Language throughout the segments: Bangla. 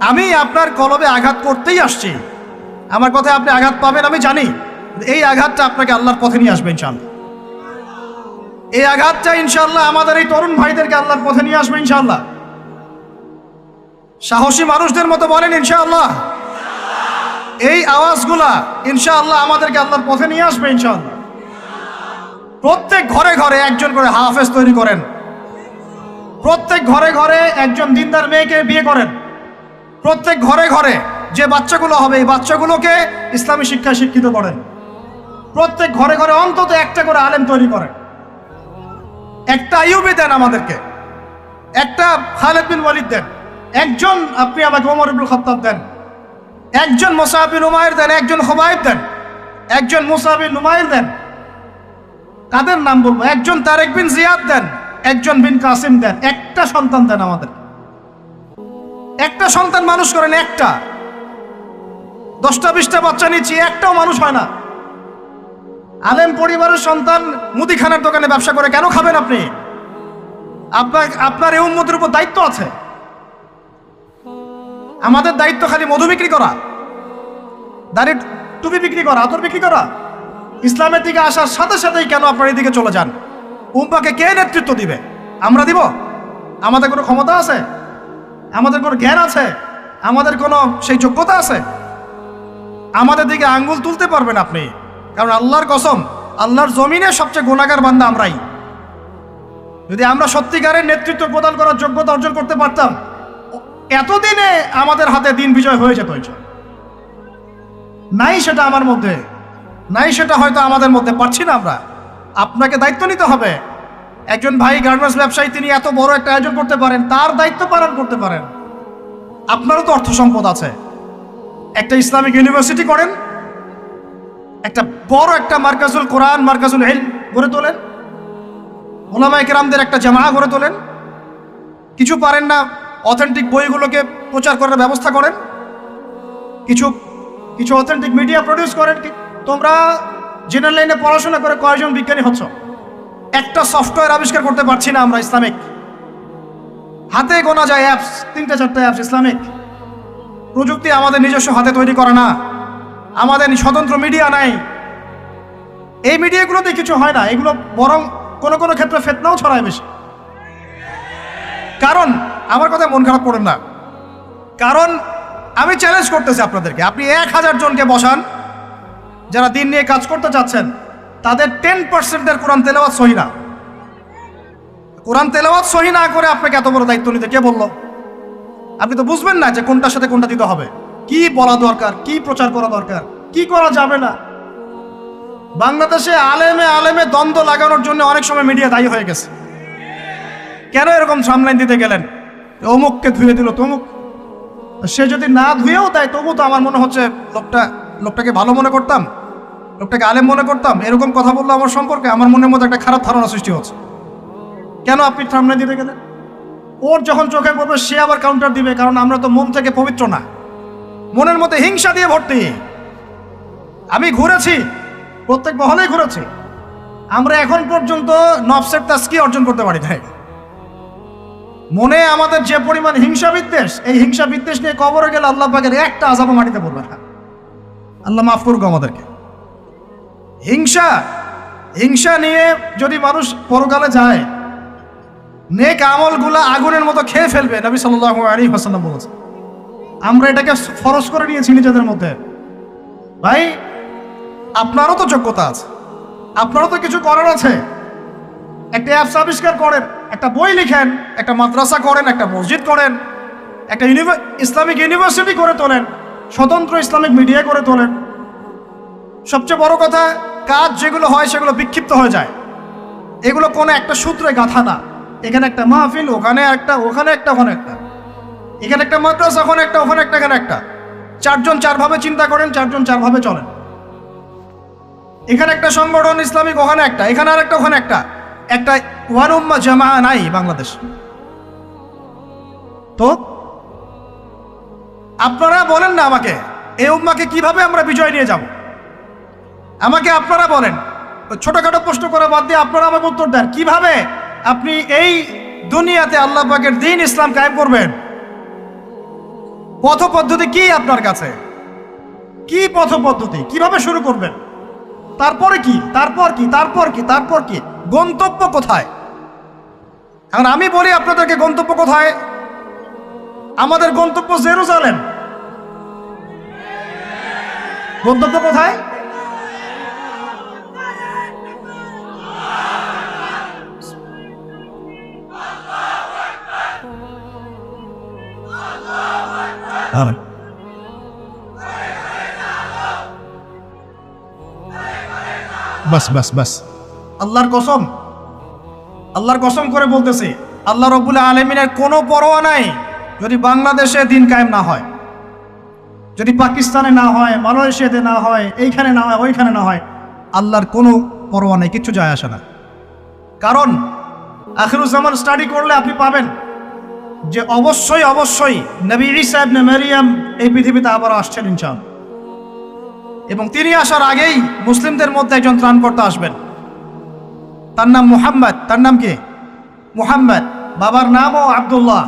আমি আপনার কলবে আঘাত করতেই আসছি। আমার কথায় আপনি আঘাত পাবেন আমি জানি। এই আঘাতটা আপনাকে আল্লাহর পথে নিয়ে আসবে ইনশাআল্লাহ। এই আঘাতটা ইনশাআল্লাহ আমাদের এই তরুণ ভাইদেরকে আল্লাহর পথে নিয়ে আসবে ইনশাআল্লাহ। সাহসী মানুষদের মতো বলেন ইনশাআল্লাহ। এই আওয়াজগুলা ইনশাআল্লাহ আমাদেরকে আল্লাহর পথে নিয়ে আসবে ইনশাআল্লাহ। প্রত্যেক ঘরে ঘরে একজন করে হাফেজ তৈরি করেন, প্রত্যেক ঘরে ঘরে একজন দিনদার মেয়েকে বিয়ে করেন, প্রত্যেক ঘরে ঘরে যে বাচ্চাগুলো হবে এই বাচ্চাগুলোকে ইসলামী শিক্ষায় শিক্ষিত করেন, প্রত্যেক ঘরে ঘরে অন্তত একটা করে আলেম তৈরি করেন। একটা আইয়ুবী দেন আমাদেরকে, একটা খালিদ বিন ওয়ালিদ দেন, একজন আপনি আমাকে ওমর ইবনুল খাত্তাব দেন, একজন মুসআব বিন উমাইর দেন, একজন খুবাইব দেন, একজন মুসআব বিন নুমাইর দেন। কাদের নাম বলবো? একজন তারেক বিন জিয়াদ দেন, একজন বিন কাসিম দেন। একটা সন্তান দেন আমাদের, একটা সন্তান মানুষ করেন। একটা 10টা 20টা বাচ্চা নিচ্ছি, একটাও মানুষ হয় না। আলেম পরিবারের সন্তান মুদিখানার দোকানে ব্যবসা করে কেন খাবেন আপনি? আপনার এই উম্মতের উপর দায়িত্ব আছে। আমাদের দায়িত্ব খালি মধু বিক্রি করা, দাড়ি টুপি বিক্রি করা, আতর বিক্রি করা? ইসলামের দিকে আসার সাথে সাথেই কেন আপনার এদিকে চলে যান? উম্মাকে কে নেতৃত্ব দিবে? আমরা দিব? আমাদের কোনো ক্ষমতা আছে? আমাদের কোনো জ্ঞান আছে? আমাদের কোনো সেই যোগ্যতা আছে? আমাদের দিকে আঙ্গুল তুলতে পারবেন আপনি? কারণ আল্লাহর কসম, আল্লাহর জমিনে সবচেয়ে গুনাহগার বান্দা আমরাই। যদি আমরা সত্যিকারের নেতৃত্ব প্রদান করার যোগ্যতা অর্জন করতে পারতাম, এতদিনে আমাদের হাতে দিন বিজয় হয়ে যেত। নাই সেটা আমার মধ্যে, নাই সেটা হয়তো আমাদের মধ্যে, পারছি না আমরা। আপনাকে দায়িত্ব নিতে হবে। একজন ভাই গার্মেন্টস ব্যবসায়ী, তিনি এত বড় একটা আয়োজন করতে পারেন, তার দায়িত্ব পালন করতে পারেন। আপনারও তো অর্থ সম্পদ আছে, একটা ইসলামিক ইউনিভার্সিটি করেন, একটা বড় একটা মার্কাজুল কোরআন, মার্কাজুল ইলম গড়ে তোলেন, উলামায়ে কেরামদের একটা জামাআত গড়ে তোলেন। কিছু পারেন না, অথেন্টিক বইগুলোকে প্রচার করার ব্যবস্থা করেন, কিছু অথেন্টিক মিডিয়া প্রডিউস করেন। তোমরা জেনারেল লাইনে পড়াশোনা করে কয়জন বিজ্ঞানী হচ্ছ? একটা সফটওয়্যার আবিষ্কার করতে পারছি না আমরা ইসলামিক। হাতে গোনা যায় অ্যাপস, 3টে 4টে অ্যাপস ইসলামিক। প্রযুক্তি আমাদের নিজস্ব হাতে তৈরি করা না, আমাদের স্বতন্ত্র মিডিয়া নাই। এই মিডিয়াগুলোতে কিছু হয় না, এগুলো বরং কোনো কোনো ক্ষেত্রে ফিতনাও ছড়ায় বেশি। কারণ আমার কথা মন খারাপ করেন না, কারণ আমি চ্যালেঞ্জ করতেছি আপনাদেরকে, আপনি 1000 জনকে বসান যারা দিন নিয়ে কাজ করতে চাচ্ছেন, তাদের 10%-এর কোরআন তেলাওয়াত সহি না। কোরআন তেলাওয়াত সহি না করে আপনাকে এত বড় দায়িত্ব নিতে কে বলল? আপনি তো বুঝবেন না যে কোনটার সাথে কোনটা দিতে হবে, কি বলা দরকার, কি প্রচার করা দরকার, কি করা যাবে না। বাংলাদেশে আলেমে আলেমে দ্বন্দ্ব লাগানোর জন্য অনেক সময় মিডিয়া দায়ী হয়ে গেছে। কেন এরকম সামলাইন দিতে গেলেন? অমুককে ধুয়ে দিল তমুক। সে যদি না ধুয়েও দেয় তবু তো আমার মনে হচ্ছে লোকটাকে ভালো মনে করতাম, লোকটাকে আলেম মনে করতাম। এরকম কথা বললো আমার সম্পর্কে, আমার মনের মধ্যে একটা খারাপ ধারণা সৃষ্টি হচ্ছে। কেন আপনি সামনে দিতে গেলেন? ওর যখন চোখে পড়বে সে আবার কাউন্টার দিবে, কারণ আমরা তো মন থেকে পবিত্র না, মনের মধ্যে হিংসা দিয়ে ভর্তি। আমি ঘুরেছি, প্রত্যেক মহলেই ঘুরেছি, আমরা এখন পর্যন্ত নফসের তাজকিয়া অর্জন করতে পারি নাই। মনে আমাদের যে পরিমাণ হিংসা বিদ্বেষ, এই হিংসা বিদ্বেষ নিয়ে কবরে গেলে আল্লাহ পাকের একটা আযাবও মাটিতে পড়বে না। আল্লাহ মাফ করুক আমাদেরকে। হিংসা নিয়ে যদি মানুষ পরকালে যায়, নেক আমলগুলা আগুনের মতো খেয়ে ফেলবে। নবী সাল্লাল্লাহু আলাইহি ওয়াসাল্লাম বলেছেন। আমরা এটাকে ফরজ করে নিয়েছি নিজেদের মধ্যে। ভাই, আপনারও তো যোগ্যতা আছে, আপনারও তো কিছু করার আছে। একটা অ্যাপস আবিষ্কার করেন, একটা বই লিখেন, একটা মাদ্রাসা করেন, একটা মসজিদ করেন, একটা ইসলামিক ইউনিভার্সিটি করে তোলেন, স্বতন্ত্র ইসলামিক মিডিয়া করে তোলেন। সবচেয়ে বড় কথা, কাজ যেগুলো হয় সেগুলো বিক্ষিপ্ত হয়ে যায়। এগুলো কোনো একটা সূত্রে গাঁথা না। এখানে একটা মাহফিল, ওখানে একটা, ওখানে একটা, ওখানে একটা, এখানে একটা মাদ্রাসা, ওখানে একটা, ওখানে একটা, এখানে একটা। 4 জন 4 ভাবে চিন্তা করেন, 4 জন 4 ভাবে চলেন। এখানে একটা সংগঠন ইসলামিক, ওখানে একটা, এখানে আর একটা, ওখানে একটা। একটা ওয়ান উম্মাহ জামাআ নাই বাংলাদেশ। তো আপনারা বলেন না আমাকে, এই উম্মাহকে কিভাবে আমরা বিজয় নিয়ে যাব? আমাকে আপনারা বলেন, ছোটখাটো প্রশ্ন করা বাদ দিয়ে আপনারা আমাকে উত্তর দেন, কিভাবে আপনি এই দুনিয়াতে আল্লাহ পাকের দ্বীন ইসলাম কায়েম করবেন? পথ পদ্ধতি কি আপনার কাছে? কি পথ পদ্ধতি? কিভাবে শুরু করবেন? তারপরে কি? তারপর কি? তারপর কি? তারপর কি? গন্তব্য কোথায়? এখন আমি বলি আপনাদেরকে গন্তব্য কোথায়? আমাদের গন্তব্য জেরুজালেম। গন্তব্য কোথায়? বাস বাস বাস, আল্লাহর কসম, আল্লাহর কসম করে বলতেছি, আল্লাহ রাব্বুল আলামিনের কোনো পরোয়া নাই যদি বাংলাদেশে দিন কায়েম না হয়, যদি পাকিস্তানে না হয়, মালয়েশিয়াতে না হয়, এইখানে না হয়, ওইখানে না হয়, আল্লাহর কোনো পরোয়া নেই, কিচ্ছু যায় আসে না। কারণ আখিরুজ্জামান স্টাডি করলে আপনি পাবেন যে অবশ্যই অবশ্যই নবী ঈসা ইবনে মারইয়াম এই পৃথিবীতে আবার আসছেন ইনশাআল্লাহ, এবং তিনি আসার আগেই মুসলিমদের মধ্যে একজন ত্রাণকর্তা আসবেন। তার নাম মুহাম্মদ। তার নাম কি? মুহাম্মদ। বাবার নামও আব্দুল্লাহ,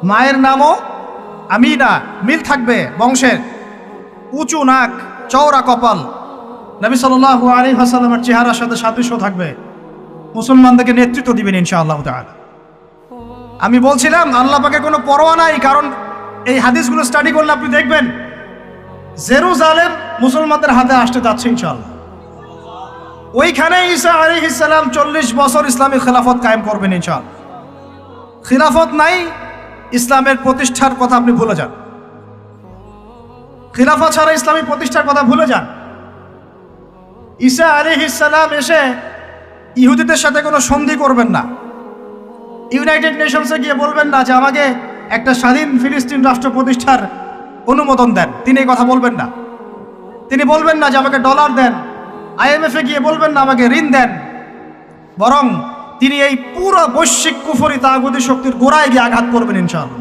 মায়ের নামও আমিনা। মিল থাকবে বংশের। উঁচু নাক, চওড়া কপাল, নবী সাল্লাল্লাহু আলাইহি ওয়াসাল্লামের চেহারার সাথে সাদৃশ্য থাকবে। মুসলমানদেরকে নেতৃত্ব দিবেন ইনশাআল্লাহ তাআলা। আমি বলছিলাম আল্লাহ পাকের কোনো পরোয়া নাই, কারণ এই হাদিসগুলো স্টাডি করলে আপনি দেখবেন জেরুজালেম মুসলমানদের হাতে আসতে যাচ্ছে ইনশাআল্লাহ। ওইখানে ঈসা আলাইহিস সালাম 40 বছর ইসলামী খেলাফত কায়েম করবেন ইনশাআল্লাহ। খিলাফত নাই, ইসলামের প্রতিষ্ঠার কথা আপনি ভুলে যান। খিলাফত ছাড়া ইসলামী প্রতিষ্ঠার কথা ভুলে যান। ঈসা আলাইহিস সালাম এসে ইহুদিদের সাথে কোনো সন্ধি করবেন না। ইউনাইটেড নেশনসে গিয়ে বলবেন না যে আমাকে একটা স্বাধীন ফিলিস্তিন রাষ্ট্র প্রতিষ্ঠার অনুমোদন দেন। তিনি এই কথা বলবেন না। তিনি বলবেন না যে আমাকে ডলার দেন। IMF-এ গিয়ে বলবেন না আমাকে ঋণ দেন। বরং তিনি এই পুরো বৈশ্বিক কুফরি তাগুতি শক্তির গোড়ায় গিয়ে আঘাত করবেন ইনশাআল্লাহ।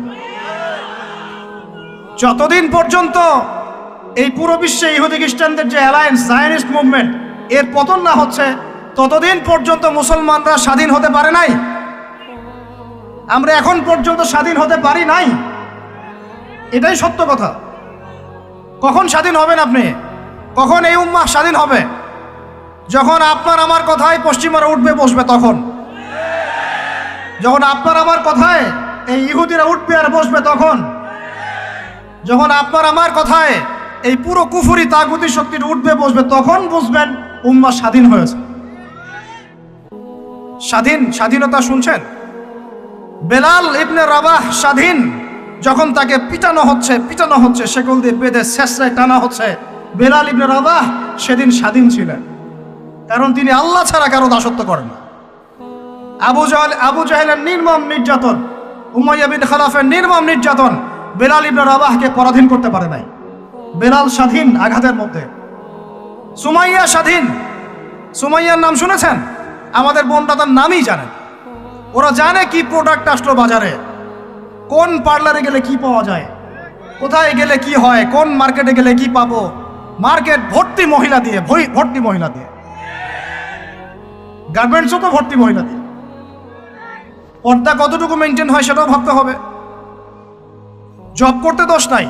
যতদিন পর্যন্ত এই পুরো বিশ্বে ইহুদি খ্রিস্টানদের যে অ্যালায়েন্স, জায়নিস্ট মুভমেন্ট, এর পতন না হচ্ছে, ততদিন পর্যন্ত মুসলমানরা স্বাধীন হতে পারে নাই। আমরা এখন পর্যন্ত স্বাধীন হতে পারি নাই, এটাই সত্য কথা। কখন স্বাধীন হবেন আপনি? কখন এই উম্মাহ স্বাধীন হবে? যখন আপনার আমার কথায় পশ্চিমারা উঠবে বসবে তখন। যখন আপনার আমার কথায় এই ইহুদিরা উঠবে আর বসবে তখন। যখন আপনার আমার কথায় এই পুরো কুফরি তাগুতি শক্তির উঠবে বসবে তখন বুঝবেন উম্মাহ স্বাধীন হয়েছে। স্বাধীনতা শুনছেন? বেলাল ইবনে রাবাহ স্বাধীন। যখন তাকে পিটানো হচ্ছে, শেকল দিয়ে বেঁধে শেষরায় টানা হচ্ছে, বেলাল ইবনে রাবাহ সেদিন স্বাধীন ছিলেন, কারণ তিনি আল্লাহ ছাড়া কারো দাসত্ব করেন না। আবু জাহেলের নির্মম নির্যাতন, উমাইয়া বিন খালাফের নির্মম নির্যাতন বেলাল ইবনে রাবাহকে পরাধীন করতে পারে নাই। বেলাল স্বাধীন আঘাতের মধ্যে। সুমাইয়া স্বাধীন। সুমাইয়ার নাম শুনেছেন? আমাদের বোনরা তার নামই জানেন। ওরা জানে কি প্রোডাক্ট আসলো বাজারে, কোন পার্লারে গেলে কি পাওয়া যায়, কোথায় গেলে কি হয়, কোন মার্কেটে গেলে কি পাবো। মার্কেট ভর্তি মহিলা দিয়ে, ভর্তি মহিলা দিয়ে। গার্মেন্টসও তো ভর্তি মহিলা দিয়ে। পর্দা কতটুকু মেনটেন হয় সেটাও ভাবতে হবে। জব করতে দোষ নাই,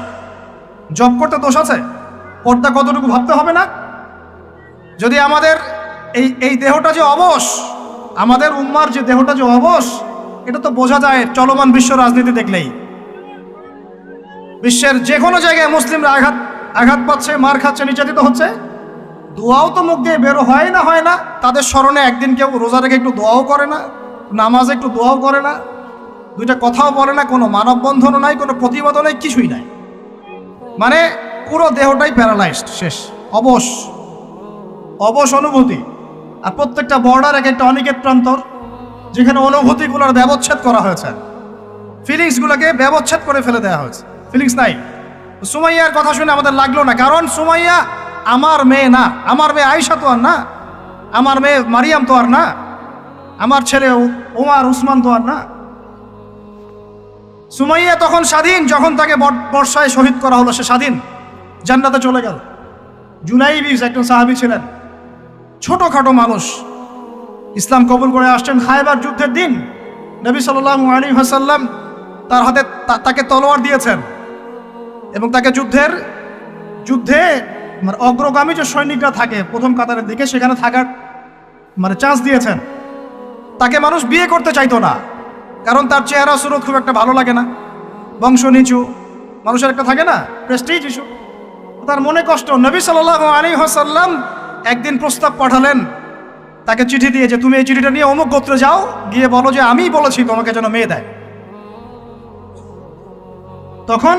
জব করতে দোষ আছে, পর্দা কতটুকু ভাবতে হবে না? যদি আমাদের এই দেহটা যে অবশ, আমাদের উম্মার যে দেহটা যে অবশ, এটা তো বোঝা যায় চলমান বিশ্ব রাজনীতি দেখলেই। বিশ্বের যে কোনো জায়গায় মুসলিমরা আঘাত পাচ্ছে, মার খাচ্ছে, নির্যাতিত হচ্ছে। দোয়াও তো মুখ দিয়ে বেরো হয় না। তাদের স্মরণে একদিন কেউ রোজা রেখে একটু দোয়াও করে না, নামাজে একটু দোয়াও করে না, দুইটা কথাও বলে না, কোনো মানববন্ধনও নাই, কোনো প্রতিবাদও নাই, কিছুই নাই। মানে পুরো দেহটাই প্যারালাইজড, শেষ, অবশ অনুভূতি। আর প্রত্যেকটা বর্ডার এক একটা অনিকেত প্রান্তর, যেখানে অনুভূতিগুলোর ব্যবচ্ছেদ করা হয়েছে, ফিলিংসগুলোকে ব্যবচ্ছেদ করে ফেলে দেওয়া হয়েছে, ফিলিংস নাই। সুমাইয়ার কথা শুনে আমাদের লাগলো না, কারণ সুমাইয়া আমার মেয়ে না, আমার মেয়ে আয়েশা তো আর না, আমার মেয়ে মারিয়াম তো আর না, আমার ছেলে ওমর উসমান তো আর না। সুমাইয়া তখন স্বাধীন, যখন তাকে বর্ষায় শহীদ করা হলো সে স্বাধীন, জান্নাতে চলে গেল। জুলাইবিস একজন সাহাবী ছিলেন, ছোটখাটো মানুষ, ইসলাম কবুল করে আসছেন খায়বার যুদ্ধের দিন। নবী সাল্লাল্লাহু আলাইহি ওয়াসাল্লাম তার হাতে তাকে তলোয়ার দিয়েছেন। এবং তাকে যুদ্ধে মানে অগ্রগামী যে সৈনিকরা থাকে প্রথম কাতারের দিকে সেখানে থাকার মানে চান্স দিয়েছেন। তাকে মানুষ বিয়ে করতে চাইতো না, কারণ তার চেহারা সুরত খুব একটা ভালো লাগে না, বংশ নিচু, মানুষের একটা থাকে না প্রেস্টিজ ইস্যু। তার মনে কষ্ট। নবী সাল্লাল্লাহু আলাইহি ওয়াসাল্লাম একদিন প্রস্তাব পাঠালেন তাকে চিঠি দিয়ে, যে তুমি এই চিঠিটা নিয়ে অমুক গোত্রে যাও, গিয়ে বলো যে আমিই বলেছি তোমাকে যেন মেয়ে দেয়। তখন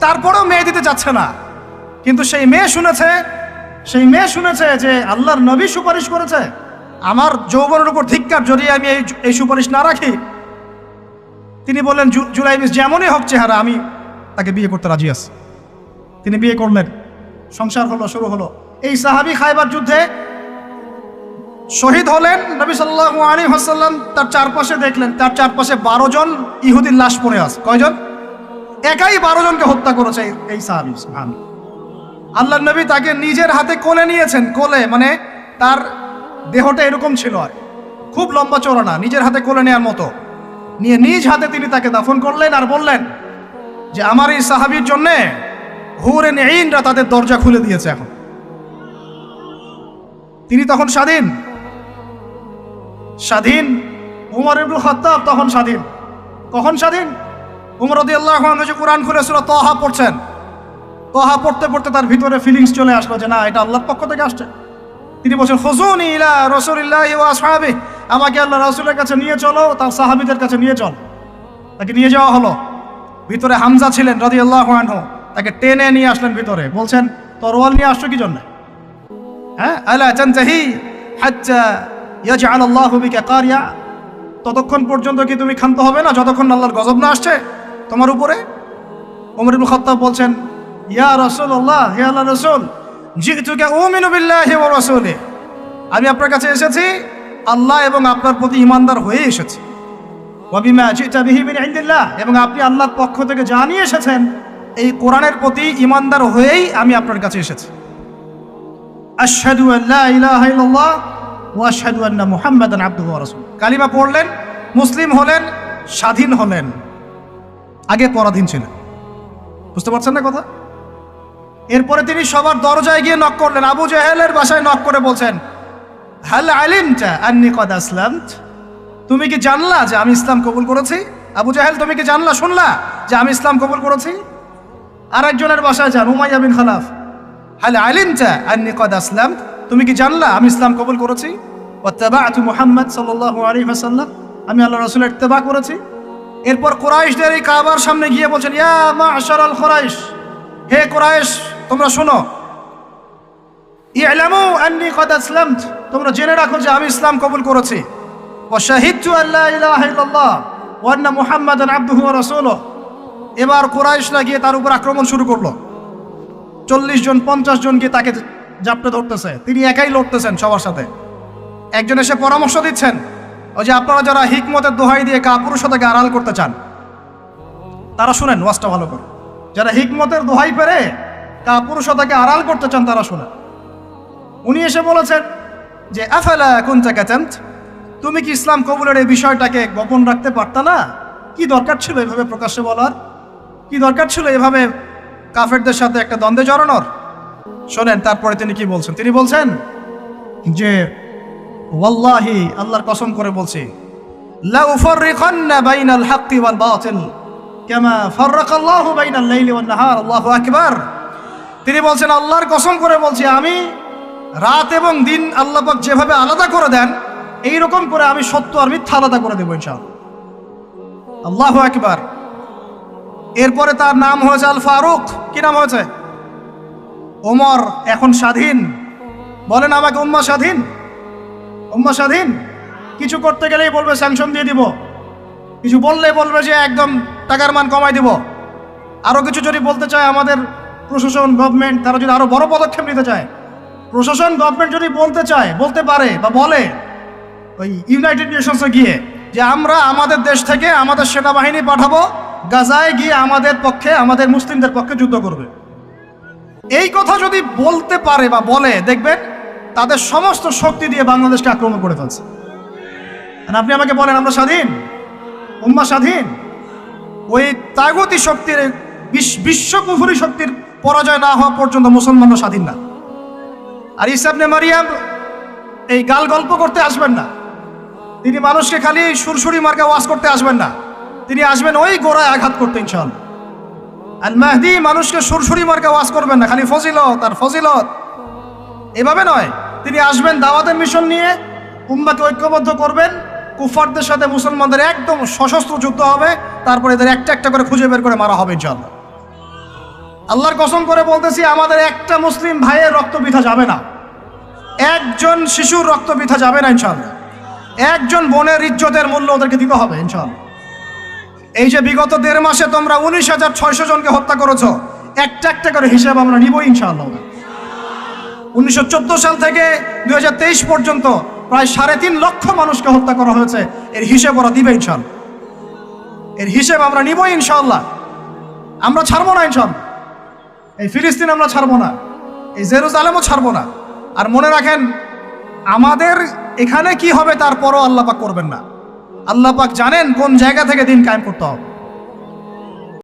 তারপরেও মেয়ে দিতে চাচ্ছে না, কিন্তু সেই মেয়ে শুনেছে যে আল্লাহর নবী সুপারিশ করেছে, আমার যৌবনের উপর ধিক্কার যদি আমি এই সুপারিশ না রাখি। তিনি বললেন জুলাইবিস যেমনই হোক চেহারা, আমি তাকে বিয়ে করতে রাজি আছি। তিনি বিয়ে করলেন, সংসার হলো, শুরু হলো। এই সাহাবী খায়বার যুদ্ধে শহীদ হলেন। নবী সাল্লাল্লাহু আলাইহি ওয়াসাল্লাম তার চারপাশে দেখলেন, তার চারপাশে 12 জন ইহুদির লাশ পড়ে আছে। কয়জন? একাই 12 জনকে হত্যা করেছে এই সাহাবী। সুবহানাল্লাহ। আল্লাহর নবী তাকে নিজের হাতে কোলে নিয়েছেন। কোলে মানে তার দেহটা এরকম ছিল, আর খুব লম্বা চওড়া না, নিজের হাতে কোলে নেওয়ার মতো নিয়ে নিজ হাতে তিনি তাকে দাফন করলেন। আর বললেন যে আমার এই সাহাবীর জন্য হুরেন ঈনরা তাদের দরজা খুলে দিয়েছে। এখন তিনি তখন স্বাধীন। উমর ইবনে খাত্তাব তখন স্বাধীন। কখন স্বাধীন? উমর রাদিয়াল্লাহু আনহু যে কোরআন খুলে সূরা তাহা পড়ছেন, তাহা পড়তে পড়তে তার ভিতরে ফিলিংস চলে আসলো যে না, এটা আল্লাহর পক্ষ থেকে আসছে। তিনি বলছেন খুযুনি ইলা রাসূলিল্লাহি ওয়া আসহাবিহি, আমাকে আল্লাহ রাসূলের কাছে নিয়ে চলো, তার সাহাবীদের কাছে নিয়ে চল। তাকে নিয়ে যাওয়া হলো। ভিতরে হামজা ছিলেন রাদিয়াল্লাহু আনহু, তাকে টেনে নিয়ে আসলেন ভিতরে। বলছেন তরোয়াল নিয়ে আসছো কি জন্য? হ্যাঁ, আলা তানতাহি হাত্তা ইয়াজআল আল্লাহু বিকা কারিয়া, ততক্ষণ পর্যন্ত কি তুমি ক্ষান্ত হবে না যতক্ষণ আল্লাহর গজব না আসছে তোমার উপরে? ওমর ইবনে খাত্তাব বলছেন ইয়া রাসূলুল্লাহ, হে আল্লাহর রাসূল, জিতুকা উমিনু বিল্লাহি ওয়া রাসূলিহি, আমি আপনার কাছে এসেছি আল্লাহ এবং আপনার প্রতি ঈমানদার হয়ে এসেছি। ওয়া বিমা জিতা বিহি মিন ইনদিল্লাহ, এবং আপনি আল্লাহর পক্ষ থেকে জানিয়ে এসেছেন এই কোরআনের প্রতি ঈমানদার হয়েই আমি আপনার কাছে এসেছি। আশহাদু আল্লা ইলাহা ইল্লাল্লাহ ওয়া আশহাদু আন্না মুহাম্মাদান আবদুহু ওয়া রাসূলুহু, কালিমা পড়লেন, মুসলিম হলেন, স্বাধীন হলেন। আগে পরাধীন ছিলেন। বুঝতে পারছেন না কথা? এরপরে তিনি সবার দরজায় গিয়ে নক করলেন। আবু জাহেলের বাসায় নক করে বলছেন হাল আলিমতা আন্নী কদ আসলামত, তুমি কি জানলা যে আমি ইসলাম কবুল করেছি? আবু জাহেল, তুমি কি জানলা, শুনলা যে আমি ইসলাম কবুল করেছি? আরেকজনের বাসায় যান, উমাইয়া বিন খালাফ, হাল আলিমতা আন্নী কদ আসলামত, তুমি কি জানলা আমি ইসলাম কবুল করেছি? ওয়াত্তাবা'তু মুহাম্মদ সাল্লাল্লাহু আলাইহি ওয়াসাল্লাম, আমি আল্লাহর রাসূলের ইত্তেবা করেছি। এরপর কুরাইশদের এই কাবার সামনে গিয়ে বলছেন ইয়া মা'শারাল কুরাইশ, হে কুরাইশ তোমরা শোনো, ই'লামু আন্নী কদ আসলামত, তোমরা জেনে রাখো যে আমি ইসলাম কবুল করেছি। ওয়া শাহিদতু আল্লা ইলাহা ইল্লাল্লাহ ওয়া আন্না মুহাম্মাদান আবদুহু ওয়া রাসূলুহু। এবার কুরাইশরা গিয়ে তার উপর আক্রমণ শুরু করলো। 40 জন 50 জন গিয়ে তাকে জাপটে ধরতেছে। তিনি একাই লড়তেছেন সবার সাথে। একজন এসে পরামর্শ দিচ্ছেন, ওই যে আপনারা যারা হিকমতের দোহাই দিয়ে কাপুরুষতাকে আড়াল করতে চান তারা শুনেন ওয়াজটা ভালো করে। যারা হিকমতের দোহাই পেরে কাপুরুষতাকে আড়াল করতে চান তারা শুনেন। উনি এসে বলেছেন যে আফালা কুনতা কাতান্ত, তুমি কি ইসলাম কবুলের এই বিষয়টাকে গোপন রাখতে পারতা না? কি দরকার ছিল এভাবে প্রকাশ্যে বলার? কি দরকার ছিল এভাবে কাফেরদের সাথে একটা দ্বন্দ্বে জড়ানোর? শোনেন তারপরে তিনি কি বলছেন। তিনি বলছেন যে ওয়াল্লাহি, আল্লাহর কসম করে বলছি, লা উফাররিকান্না বাইনাল হাক্কি ওয়াল বাতিল কামা ফাররাকাল্লাহু বাইনাল লাইলি ওয়ান নাহার। আল্লাহু আকবার। তিনি বলছেন আল্লাহর কসম করে বলছি, আমি রাত এবং দিন আল্লাহ পাক যেভাবে আলাদা করে দেন এই রকম করে আমি সত্য আর মিথ্যা আলাদা করে দেব ইনশাআল্লাহ। আল্লাহু আকবার। এরপরে তার নাম হয়েছে আল ফারুক। কি নাম হয়েছে? ওমর এখন স্বাধীন। বলেন আমাকে, উম্মাহ স্বাধীন? উম্মাহ স্বাধীন? কিছু করতে গেলেই বলবে স্যাংশন দিয়ে দিব, কিছু বললে বলবে যে একদম টাকার মান কমাই দিব। আরও কিছু যদি বলতে চায় আমাদের প্রশাসন গভর্নমেন্ট, তারা যদি আরো বড় পদক্ষেপ নিতে চায়, প্রশাসন গভর্নমেন্ট যদি বলতে চায়, বলতে পারে বা বলে ওই ইউনাইটেড নেশনসে গিয়ে যে আমরা আমাদের দেশ থেকে আমাদের সেনাবাহিনী পাঠাবো, গাজায় গিয়ে আমাদের পক্ষে, আমাদের মুসলিমদের পক্ষে যুদ্ধ করবে, এই কথা যদি বলতে পারে বা বলে, দেখবেন তাদের সমস্ত শক্তি দিয়ে বাংলাদেশকে আক্রমণ করে ফেলছে। আর আপনি আমাকে বলেন আমরা স্বাধীন? উম্মাহ স্বাধীন? ওই তাগুতি শক্তির বিশ্ব কুফরি শক্তির পরাজয় না হওয়া পর্যন্ত মুসলমানরা স্বাধীন না। আর ঈসা ইবনে মারিয়াম এই গাল গল্প করতে আসবেন না, তিনি মানুষকে খালি সুরসুরি মার্কা ওয়াজ করতে আসবেন না, তিনি আসবেন ওই গোড়ায় আঘাত করতে ইনশাআল্লাহ। আল মাহদি মানুষকে সুরসুরি মার্কা ওয়াজ করবেন না, খালি ফজিলত আর ফজিলত, এভাবে নয়। তিনি আসবেন দাওয়াতের মিশন নিয়ে, উম্মাকে ঐক্যবদ্ধ করবেন, কুফারদের সাথে মুসলমানদের একদম সশস্ত্র যুদ্ধ হবে, তারপরে এদের একটা একটা করে খুঁজে বের করে মারা হবে ইনশাআল্লাহ। আল্লাহর কসম করে বলতেছি, আমাদের একটা মুসলিম ভাইয়ের রক্ত বৃথা যাবে না, একজন শিশুর রক্ত বৃথা যাবে না ইনশাআল্লাহ। একজন বোনের ইজ্জতের মূল্য ওদেরকে দিতে হবে ইনশাআল্লাহ। এই যে বিগত 1.5 মাসে তোমরা 19,600 জনকে হত্যা করেছো, একটা একটা করে হিসাব আমরা নিব ইনশাআল্লাহ। 1914 সাল থেকে 2023 পর্যন্ত প্রায় 3.5 লক্ষ মানুষকে হত্যা করা হয়েছে, এর হিসেব ওরা দিবে ইনশাআল্লাহ। এর হিসেব আমরা নিব ইনশাআল্লাহ। আমরা ছাড়বো না ইনশাআল্লাহ। এই ফিলিস্তিন আমরা ছাড়বো না, এই জেরুজালেমও ছাড়বো না। আর মনে রাখেন, আমাদের এখানে কি হবে তারপরও আল্লাহ পাক করবেন না। আল্লাহ পাক জানেন কোন জায়গা থেকে দিন কায়েম করতে হবে।